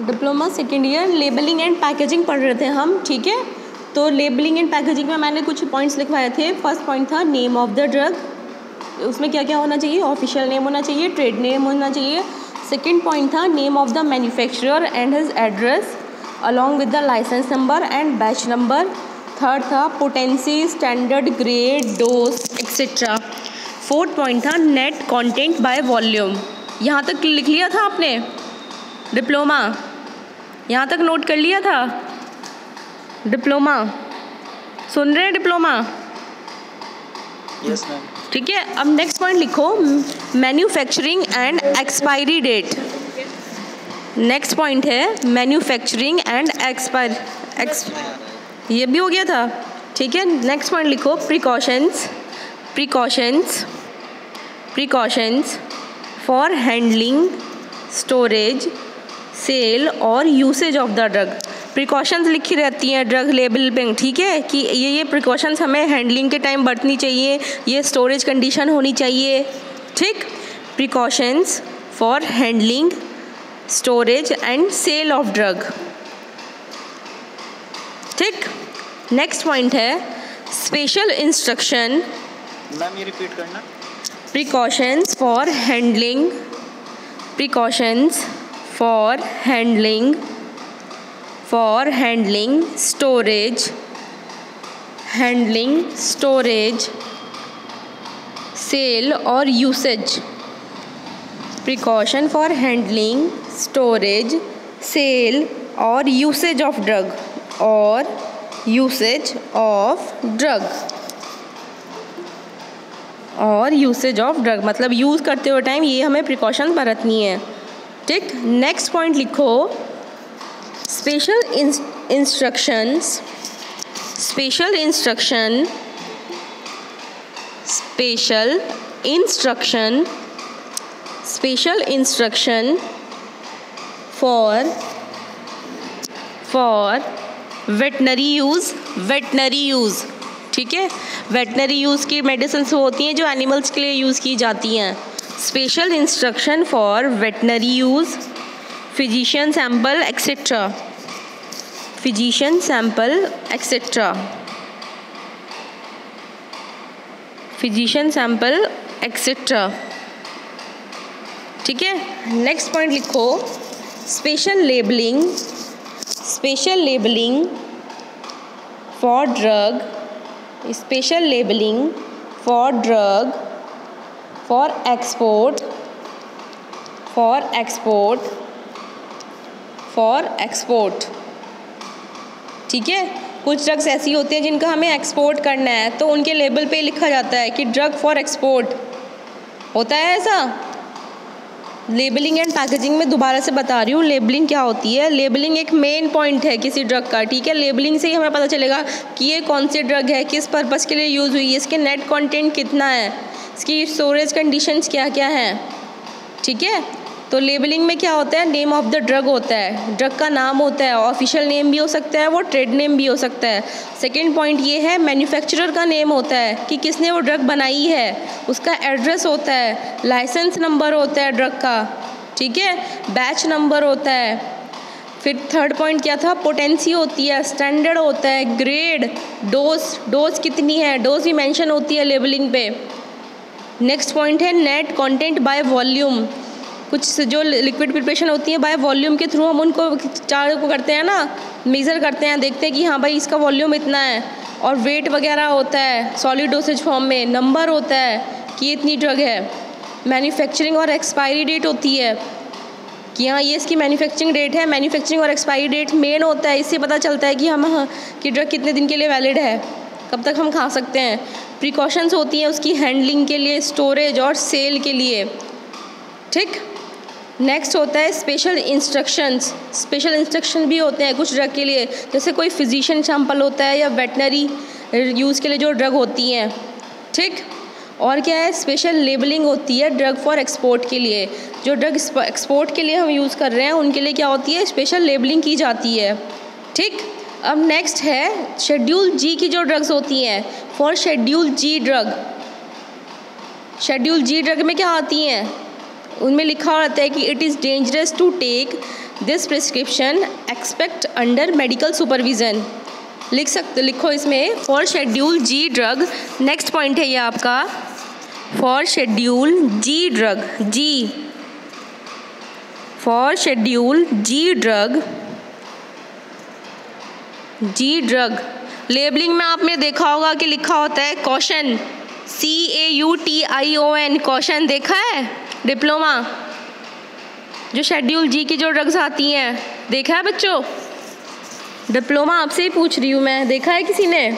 Diploma second year labelling and packaging पढ़ रहे थे हम, ठीक है। तो लेबलिंग एंड पैकेजिंग में मैंने कुछ पॉइंट्स लिखवाए थे। फर्स्ट पॉइंट था नेम ऑफ द ड्रग, उसमें क्या क्या होना चाहिए, ऑफिशियल नेम होना चाहिए, ट्रेड नेम होना चाहिए। सेकेंड पॉइंट था name of the manufacturer and his address along with the licence number and batch number. Third था potency, standard, grade, dose etcetera. Fourth point था नेट कंटेंट बाय वॉल्यूम। यहाँ तक लिख लिया था आपने डिप्लोमा, यहाँ तक नोट कर लिया था डिप्लोमा, सुन रहे हैं डिप्लोमा? Yes ma'am. ठीक है, अब नेक्स्ट पॉइंट लिखो manufacturing and expiry date. Next point है मैन्युफैक्चरिंग एंड ये भी हो गया था, ठीक है। नेक्स्ट पॉइंट लिखो precautions for handling, storage, sale और usage of the drug. Precautions लिखी रहती हैं ड्रग लेबल पे, ठीक है, कि ये प्रिकॉशंस हमें हैंडलिंग के टाइम बरतनी चाहिए, ये स्टोरेज कंडीशन होनी चाहिए, ठीक। Precautions for handling, storage and sale of drug, ठीक। नेक्स्ट पॉइंट है स्पेशल इंस्ट्रक्शन। मैम ये रिपीट करना। Precautions for handling, storage, sale और usage. Precaution for handling, storage, sale और यूसेज ऑफ ड्रग मतलब यूज़ करते हुए टाइम ये हमें प्रिकॉशन बरतनी है, ठीक। नेक्स्ट पॉइंट लिखो special instruction for veterinary use, ठीक है। वेटनरी यूज़ की मेडिसिन होती हैं जो एनिमल्स के लिए यूज़ की जाती हैं। Special instruction for veterinary use, physician sample etcetera, ठीक है। नेक्स्ट पॉइंट लिखो special labelling for drug, for export, ठीक है। कुछ ड्रग्स ऐसी होती हैं जिनका हमें एक्सपोर्ट करना है, तो उनके लेबल पे लिखा जाता है कि ड्रग फॉर एक्सपोर्ट, होता है ऐसा। लेबलिंग एंड पैकेजिंग में दोबारा से बता रही हूँ लेबलिंग क्या होती है। लेबलिंग एक मेन पॉइंट है किसी ड्रग का, ठीक है। लेबलिंग से ही हमें पता चलेगा कि ये कौन सी ड्रग है, किस पर्पज़ के लिए यूज़ हुई है, इसके नेट कंटेंट कितना है, इसकी स्टोरेज कंडीशंस क्या क्या हैं, ठीक है। तो लेबलिंग में क्या होता है, नेम ऑफ द ड्रग होता है, ड्रग का नाम होता है, ऑफिशियल नेम भी हो सकता है, वो ट्रेड नेम भी हो सकता है। सेकंड पॉइंट ये है मैन्युफैक्चरर का नेम होता है कि किसने वो ड्रग बनाई है, उसका एड्रेस होता है, लाइसेंस नंबर होता है ड्रग का, ठीक है, बैच नंबर होता है। फिर थर्ड पॉइंट क्या था, पोटेंसी होती है, स्टैंडर्ड होता है, ग्रेड, डोज कितनी है, डोज भी मेंशन होती है लेबलिंग पे। नेक्स्ट पॉइंट है नेट कंटेंट बाय वॉल्यूम। कुछ जो लिक्विड प्रिपरेशन होती है बाय वॉल्यूम के थ्रू हम उनको चार्ट को करते हैं ना, मेज़र करते हैं, देखते हैं कि हाँ भाई इसका वॉल्यूम इतना है, और वेट वगैरह होता है सॉलिड डोसेज फॉर्म में, नंबर होता है कि इतनी ड्रग है। मैन्युफैक्चरिंग और एक्सपायरी डेट होती है कि हाँ ये इसकी मैन्युफैक्चरिंग डेट है। मैन्युफैक्चरिंग और एक्सपायरी डेट मेन होता है, इससे पता चलता है कि हम कि ड्रग कितने दिन के लिए वैलिड है, कब तक हम खा सकते हैं। प्रिकॉशंस होती हैं उसकी हैंडलिंग के लिए, स्टोरेज और सेल के लिए, ठीक। नेक्स्ट होता है स्पेशल इंस्ट्रक्शन भी होते हैं कुछ ड्रग के लिए, जैसे कोई फिजिशियन सैंपल होता है या वेटनरी यूज़ के लिए जो ड्रग होती हैं, ठीक। और क्या है, स्पेशल लेबलिंग होती है ड्रग फॉर एक्सपोर्ट के लिए, जो ड्रग एक्सपोर्ट के लिए हम यूज़ कर रहे हैं उनके लिए क्या होती है, स्पेशल लेबलिंग की जाती है, ठीक। अब नेक्स्ट है शेड्यूल जी की जो ड्रग्स होती हैं, फॉर शेड्यूल जी ड्रग में क्या आती हैं, उनमें लिखा रहता है कि it is dangerous to take this prescription expect under medical supervision. लिखो इसमें for schedule G drug. Next point है ये आपका for schedule G drug. G for schedule G drug. G drug labelling में आपने देखा होगा कि लिखा होता है कॉशन, CAUTION, कॉशन देखा है डिप्लोमा, जो शेड्यूल जी की जो ड्रग्स आती हैं देखा है बच्चों? डिप्लोमा आपसे ही पूछ रही हूँ मैं, देखा है किसी ने?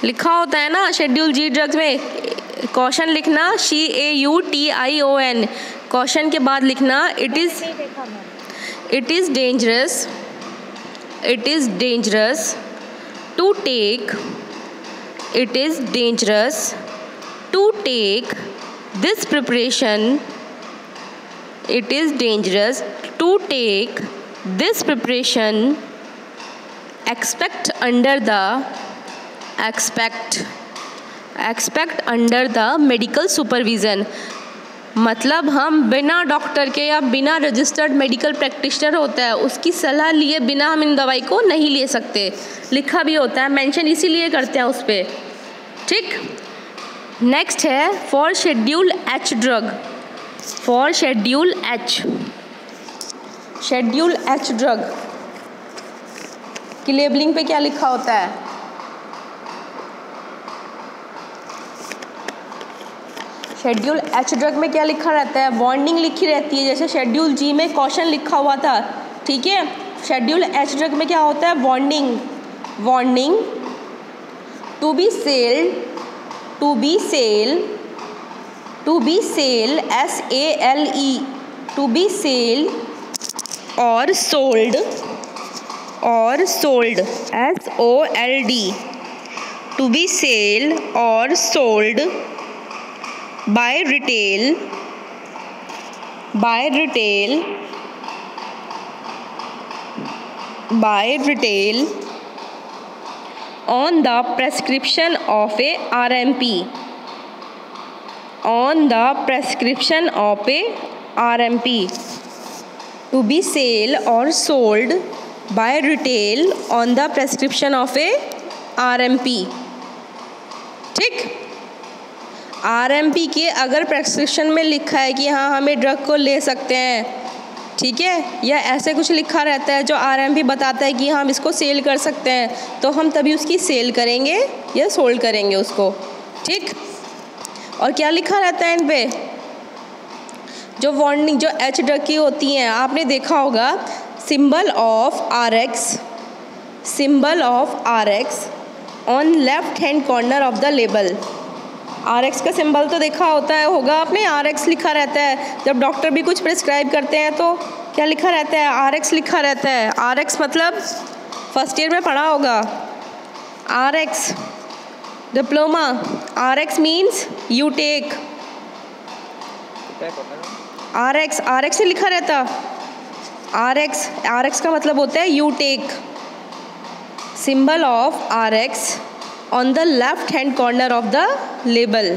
लिखा होता है ना शेड्यूल जी ड्रग्स में कॉशन लिखना CAUTION, कॉशन के बाद लिखना it is dangerous, it is dangerous to take, it is dangerous to take this preparation, it is dangerous to take this preparation, expect under the medical supervision। मतलब हम बिना doctor के या बिना रजिस्टर्ड मेडिकल प्रैक्टिशनर होता है उसकी सलाह लिए बिना हम इन दवाई को नहीं ले सकते। लिखा भी होता है, मेंशन इसीलिए करते हैं उस पर, ठीक। नेक्स्ट है for schedule H drug. For schedule H, schedule H drug की लेबलिंग पे क्या लिखा होता है? शेड्यूल एच ड्रग में क्या लिखा रहता है? वार्निंग लिखी रहती है, जैसे शेड्यूल जी में कॉशन लिखा हुआ था, ठीक है। शेड्यूल एच ड्रग में क्या होता है? Warning. Warning to be sale SALE, to be sale और sold SOLD, to be sale और sold by retail on the prescription of a RMP, on the prescription of a RMP, to be sale or sold by retail on the prescription of a RMP, ठीक। RMP के अगर prescription में लिखा है कि हाँ हम ये ड्रग को ले सकते हैं, ठीक है, या ऐसे कुछ लिखा रहता है जो RMP बताता है कि हम इसको सेल कर सकते हैं, तो हम तभी उसकी सेल करेंगे या सोल्ड करेंगे उसको, ठीक। और क्या लिखा रहता है इन पे? जो वार्निंग जो एच ड्रग की होती हैं आपने देखा होगा, symbol of RX on left hand corner of the label. RX का सिंबल तो देखा होगा आपने, RX लिखा रहता है। जब डॉक्टर भी कुछ प्रिस्क्राइब करते हैं तो क्या लिखा रहता है? RX लिखा रहता है। RX मतलब फर्स्ट ईयर में पढ़ा होगा, RX diploma. RX means you take, RX से लिखा रहता। RX का मतलब होता है you take. Symbol of RX on the left hand corner of the label,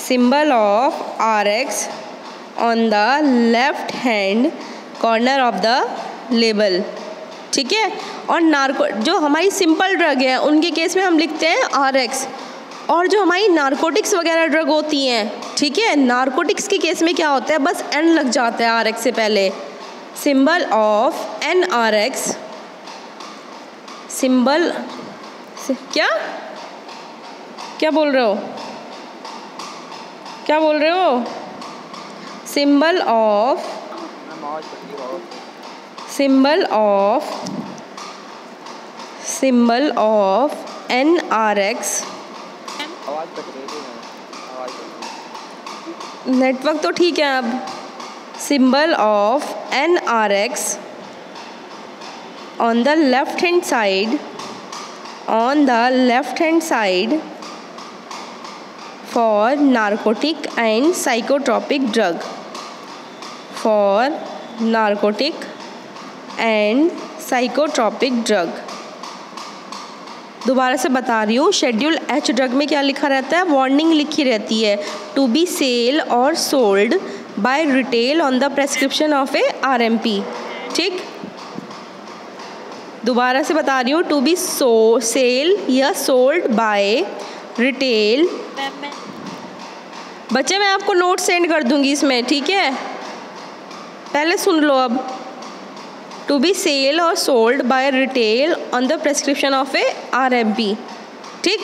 symbol of RX on the left hand corner of the label, ठीक है। और जो हमारी सिंपल ड्रग है उनके केस में हम लिखते हैं RX, और जो हमारी नारकोटिक्स वगैरह ड्रग होती हैं, ठीक है, नारकोटिक्स के केस में क्या होता है? बस N लग जाता है RX से पहले। सिंबल ऑफ NRX, सिंबल क्या बोल रहे हो? सिंबल ऑफ NRX, नेटवर्क तो ठीक है अब। Symbol of NRX on the left hand side for narcotic and psychotropic drug, for narcotic and psychotropic drug। दोबारा से बता रही हूँ, शेड्यूल एच ड्रग में क्या लिखा रहता है? वार्निंग लिखी रहती है, टू बी सेल और sold by retail on the prescription of A RMP। ठीक, दोबारा से बता रही हूँ, टू बी सेल या सोल्ड बाय रिटेल। बच्चे मैं आपको नोट सेंड कर दूंगी इसमें, ठीक है, पहले सुन लो अब। टू बी सेल और sold by retail on the prescription of A RMP। ठीक,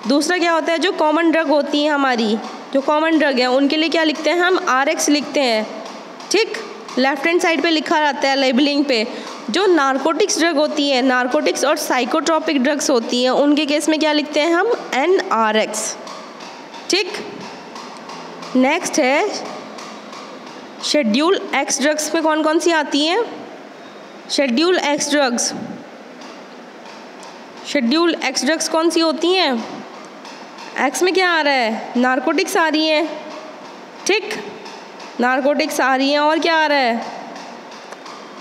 दूसरा क्या होता है, जो कॉमन ड्रग होती हैं हमारी, जो कॉमन ड्रग है उनके लिए क्या लिखते हैं हम, RX लिखते हैं। ठीक, लेफ्ट हैंड साइड पे लिखा रहता है लेबलिंग पे। जो नारकोटिक्स ड्रग होती है, नारकोटिक्स और साइकोट्रॉपिक ड्रग्स होती हैं, उनके केस में क्या लिखते हैं हम, NRX। ठीक, नेक्स्ट है शेड्यूल X ड्रग्स में कौन कौन सी आती हैं, schedule X drugs, schedule X drugs कौन सी होती हैं, X में क्या आ रहा है, नारकोटिक्स आ रही हैं। ठीक, नारकोटिक्स आ रही हैं, और क्या आ रहा है,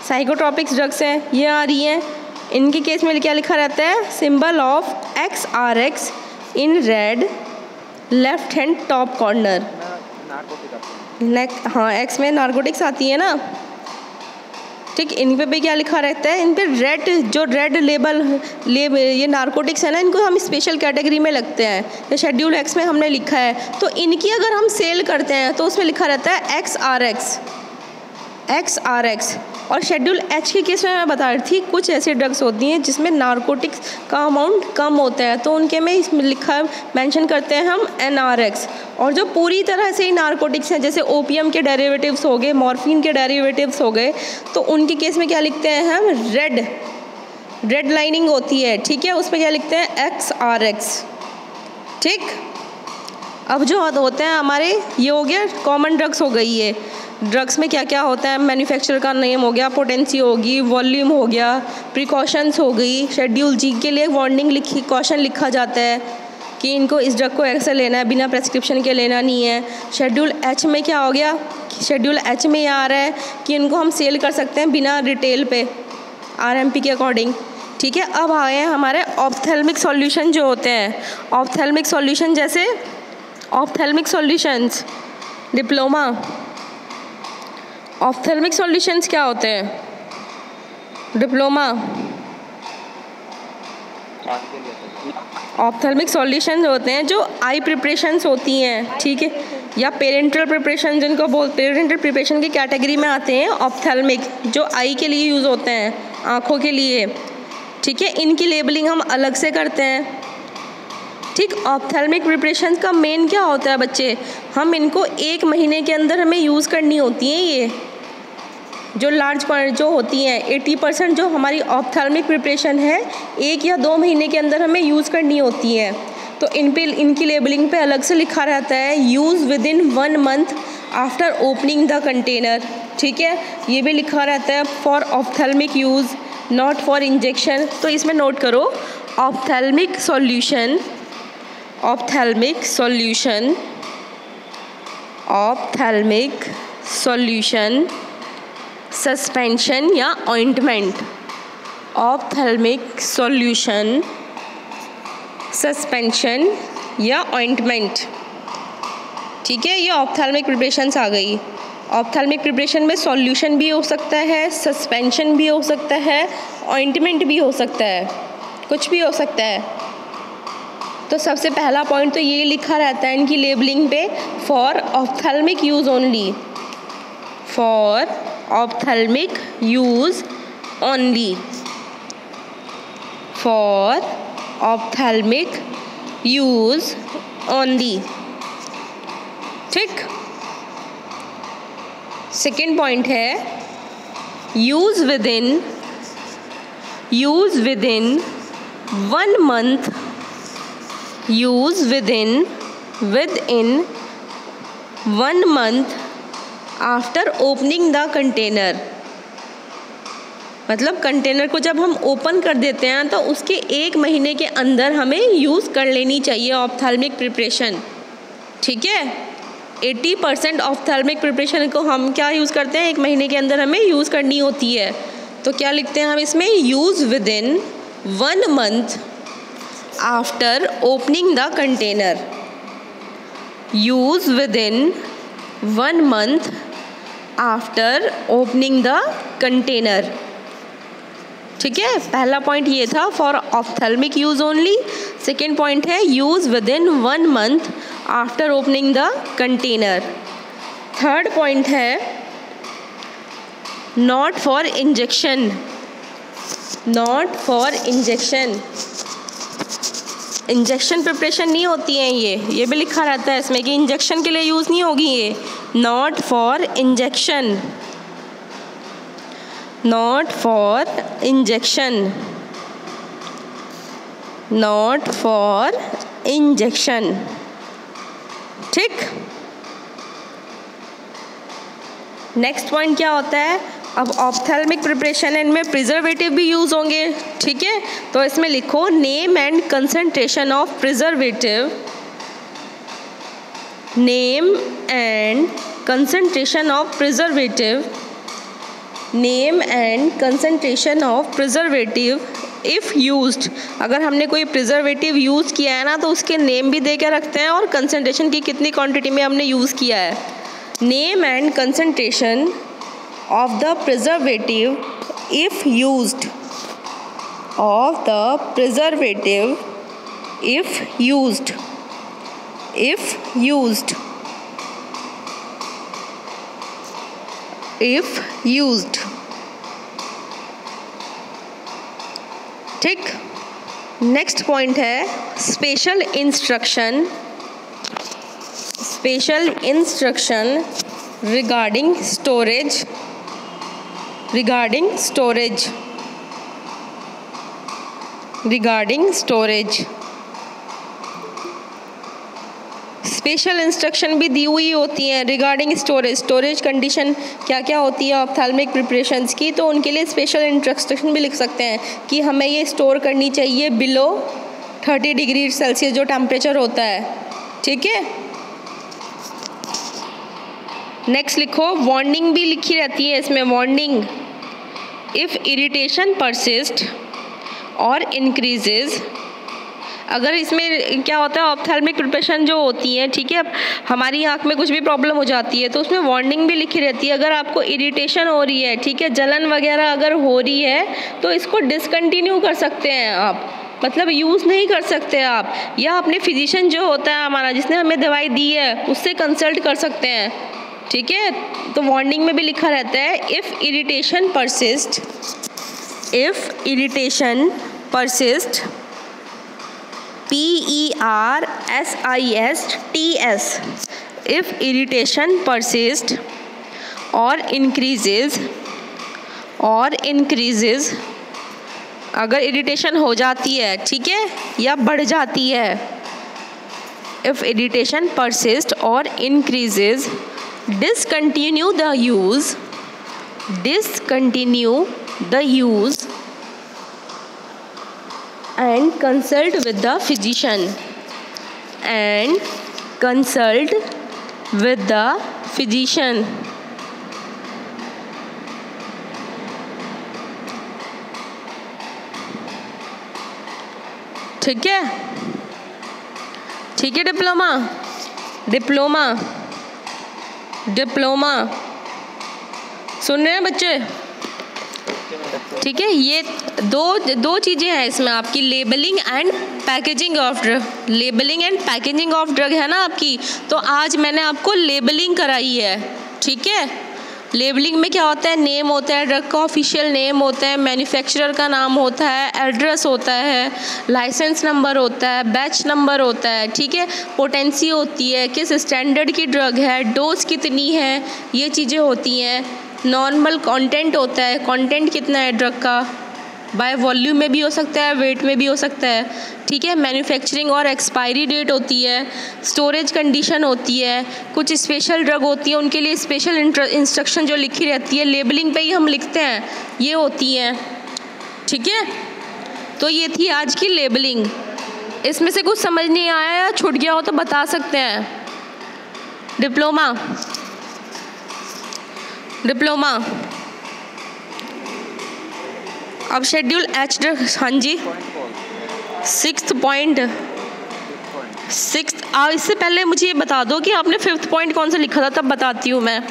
साइकोट्रॉपिक्स ड्रग्स हैं, ये आ रही हैं। इनके केस में क्या लिखा रहता है, symbol of XRX in red left hand top corner. हाँ, X में नारकोटिक्स आती है ना। ठीक, इन पे भी क्या लिखा रहता है, इन पे रेड, जो रेड लेबल ये नारकोटिक्स है ना, इनको हम स्पेशल कैटेगरी में लगते हैं। ये शेड्यूल X में हमने लिखा है, तो इनकी अगर हम सेल करते हैं तो उसमें लिखा रहता है XRX। और शेड्यूल H के केस में मैं बता रही थी, कुछ ऐसी ड्रग्स होती हैं जिसमें नारकोटिक्स का अमाउंट कम होता है, तो उनके में इसमें लिखा मेंशन करते हैं हम NRX। और जो पूरी तरह से ही नारकोटिक्स हैं, जैसे ओपियम के डेरिवेटिव्स हो गए, मॉर्फिन के डेरिवेटिव्स हो गए, तो उनके केस में क्या लिखते हैं हम, रेड लाइनिंग होती है। ठीक है, उसमें क्या लिखते हैं, XRX। ठीक, अब जो होते हैं हमारे, ये हो गया कॉमन ड्रग्स हो गई है। ड्रग्स में क्या क्या होता है, मैन्युफैक्चरर का नेम हो गया, पोटेंसी होगी, वॉल्यूम हो गया, प्रिकॉशंस हो गई। शेड्यूल G के लिए वार्निंग लिखी, कॉशन लिखा जाता है कि इनको इस ड्रग को ऐसे लेना है, बिना प्रेस्क्रिप्शन के लेना नहीं है। शेड्यूल H में क्या हो गया, शेड्यूल H में ये आ रहा है कि इनको हम सेल कर सकते हैं बिना रिटेल पे, RMP के अकॉर्डिंग। ठीक है, अब आए हैं हमारे ऑप्थेल्मिक सॉल्यूशन जो होते हैं। ऑप्थेल्मिक सॉल्यूशन जैसे ophthalmic solutions diploma. Ophthalmic solutions क्या होते हैं, डिप्लोमा। ऑप्थेल्मिक सॉल्यूशंस होते हैं जो आई प्रिपरेशंस होती हैं, ठीक है, या पेरेंटल प्रिपरेशन जिनको पेरेंटल प्रिपरेशन की कैटेगरी में आते हैं ऑप्थेल्मिक, जो आई के लिए यूज़ होते हैं, आँखों के लिए। ठीक है, इनकी लेबलिंग हम अलग से करते हैं। ठीक, ऑप्थेल्मिक प्रिपरेशन का मेन क्या होता है बच्चे, हम इनको 1 महीने के अंदर हमें यूज़ करनी होती हैं। ये जो लार्ज जो होती हैं 80% जो हमारी ऑप्थेल्मिक प्रिपरेशन है 1 या 2 महीने के अंदर हमें यूज़ करनी होती है। तो इनकी लेबलिंग पे अलग से लिखा रहता है, use within 1 month after opening the container. ठीक है, ये भी लिखा रहता है for ophthalmic use, not for injection. तो इसमें नोट करो, ophthalmic solution, ophthalmic solution, ophthalmic solution, suspension या ऑइंटमेंट, ऑप्थेल्मिक सॉल्यूशन, सस्पेंशन या ऑइंटमेंट। ठीक है, ये ऑप्थेल्मिक प्रिपरेशंस आ गई। ऑप्थेल्मिक प्रिपरेशन में सॉल्यूशन भी हो सकता है, सस्पेंशन भी हो सकता है, ऑइंटमेंट भी हो सकता है, कुछ भी हो सकता है। तो सबसे पहला पॉइंट तो ये लिखा रहता है इनकी लेबलिंग पे, for ophthalmic use only, for ophthalmic use only, for ophthalmic use only. ठीक, सेकेंड पॉइंट है use within 1 month, use within 1 month after opening the container. मतलब कंटेनर को जब हम ओपन कर देते हैं तो उसके 1 महीने के अंदर हमें यूज़ कर लेनी चाहिए ऑप्थेल्मिक प्रिपरेशन। ठीक है, 80% ऑप्थेल्मिक प्रिपरेशन को हम क्या यूज़ करते हैं, 1 महीने के अंदर हमें यूज़ करनी होती है। तो क्या लिखते हैं हम इसमें, use within 1 month after opening the container, use within 1 month after opening the container. ठीक है, पहला पॉइंट ये था for ophthalmic use only. Second point है use within 1 month after opening the container. Third point है not for injection, not for injection, injection preparation नहीं होती है ये भी लिखा रहता है इसमें कि इंजेक्शन के लिए यूज़ नहीं होगी ये। Not for injection, not for injection, not for injection. ठीक, नेक्स्ट पॉइंट क्या होता है, अब ऑप्थेल्मिक प्रिपरेशन है, इनमें प्रिजर्वेटिव भी यूज़ होंगे। ठीक है, तो इसमें लिखो name and concentration of preservative, name and concentration of preservative, name and concentration of preservative if used. अगर हमने कोई प्रिजर्वेटिव यूज़ किया है ना तो उसके नेम भी दे के रखते हैं और कंसंट्रेशन की कितनी क्वांटिटी में हमने यूज़ किया है। Name and concentration of the preservative if used, of the preservative if used, if used, if used। ठीक, नेक्स्ट पॉइंट है special instruction, special instruction regarding storage, regarding storage, regarding storage। Special instruction भी दी हुई होती हैं regarding storage, storage condition क्या क्या होती है ऑप्थेल्मिक प्रिपरेशंस की, तो उनके लिए स्पेशल इंस्ट्रक्शन भी लिख सकते हैं कि हमें ये स्टोर करनी चाहिए बिलो 30 डिग्री सेल्सियस जो टेम्परेचर होता है। ठीक है, नेक्स्ट लिखो वार्निंग भी लिखी रहती है इसमें, वार्निंग इफ़ इरिटेशन परसिस्ट और इंक्रीजेज। अगर इसमें क्या होता है ऑप्थेल्मिक प्रिपरेशन जो होती है, ठीक है, अब हमारी आँख में कुछ भी प्रॉब्लम हो जाती है तो उसमें वार्निंग भी लिखी रहती है। अगर आपको इरिटेशन हो रही है, ठीक है, जलन वगैरह अगर हो रही है तो इसको डिसकंटिन्यू कर सकते हैं आप, मतलब यूज़ नहीं कर सकते आप, या अपने फिजिशियन जो होता है हमारा जिसने हमें दवाई दी है उससे कंसल्ट कर सकते हैं। ठीक है, तो वार्निंग में भी लिखा रहता है if irritation persist, if irritation persist, PERSISTS, if irritation persist और इंक्रीजेज, अगर इरिटेशन हो जाती है, ठीक है, या बढ़ जाती है, इफ़ इरिटेशन परसिस्ट और increases, discontinue the use, discontinue the use and consult with the physician, and consult with the physician। ठीक है, ठीक है, डिप्लोमा, डिप्लोमा, डिप्लोमा सुन रहे हैं बच्चे? ठीक है, ये दो चीज़ें हैं इसमें आपकी, labelling and packaging of drug, labelling and packaging of drug है ना आपकी, तो आज मैंने आपको लेबलिंग कराई है। ठीक है, लेबलिंग में क्या होता है, नेम होता है, ड्रग का ऑफिशियल नेम होता है, मैन्युफैक्चरर का नाम होता है, एड्रेस होता है, लाइसेंस नंबर होता है, बैच नंबर होता है, ठीक है, पोटेंसी होती है, किस स्टैंडर्ड की ड्रग है, डोज कितनी है, ये चीज़ें होती हैं। नॉर्मल कंटेंट होता है, कंटेंट कितना है ड्रग का, बाय वॉल्यूम में भी हो सकता है, वेट में भी हो सकता है। ठीक है, मैन्युफैक्चरिंग और एक्सपायरी डेट होती है, स्टोरेज कंडीशन होती है, कुछ स्पेशल ड्रग होती है उनके लिए स्पेशल इंस्ट्रक्शन जो लिखी रहती है, लेबलिंग पे ही हम लिखते हैं, ये होती हैं। ठीक है, तो ये थी आज की लेबलिंग। इसमें से कुछ समझ नहीं आया या छूट गया हो तो बता सकते हैं। डिप्लोमा, डिप्लोमा अब शेड्यूल एच, हाँ जी, 6th पॉइंट, 6th। इससे पहले मुझे ये बता दो कि आपने 5th पॉइंट कौन सा लिखा था, तब बताती हूँ मैं।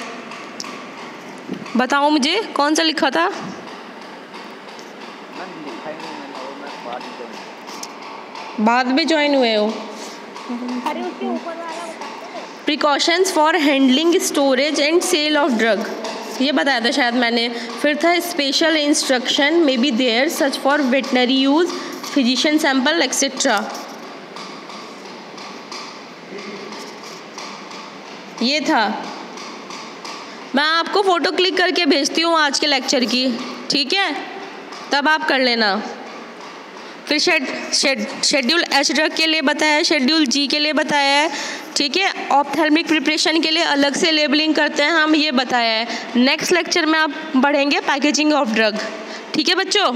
बताओ मुझे कौन सा लिखा था। बाद में ज्वाइन हुए हो। Precautions for handling, storage and sale of drug, ये बताया था शायद मैंने। फिर था special instruction may be there such for veterinary use, physician sample etcetera. ये था। मैं आपको फ़ोटो क्लिक करके भेजती हूँ आज के लेक्चर की, ठीक है, तब आप कर लेना। फिर शेड्यूल एच ड्रग के लिए बताया है, शेड्यूल जी के लिए बताया है, ठीक है। ऑप्थेल्मिक प्रिपरेशन के लिए अलग से लेबलिंग करते हैं हम, ये बताया है। नेक्स्ट लेक्चर में आप बढ़ेंगे पैकेजिंग ऑफ ड्रग, ठीक है बच्चों।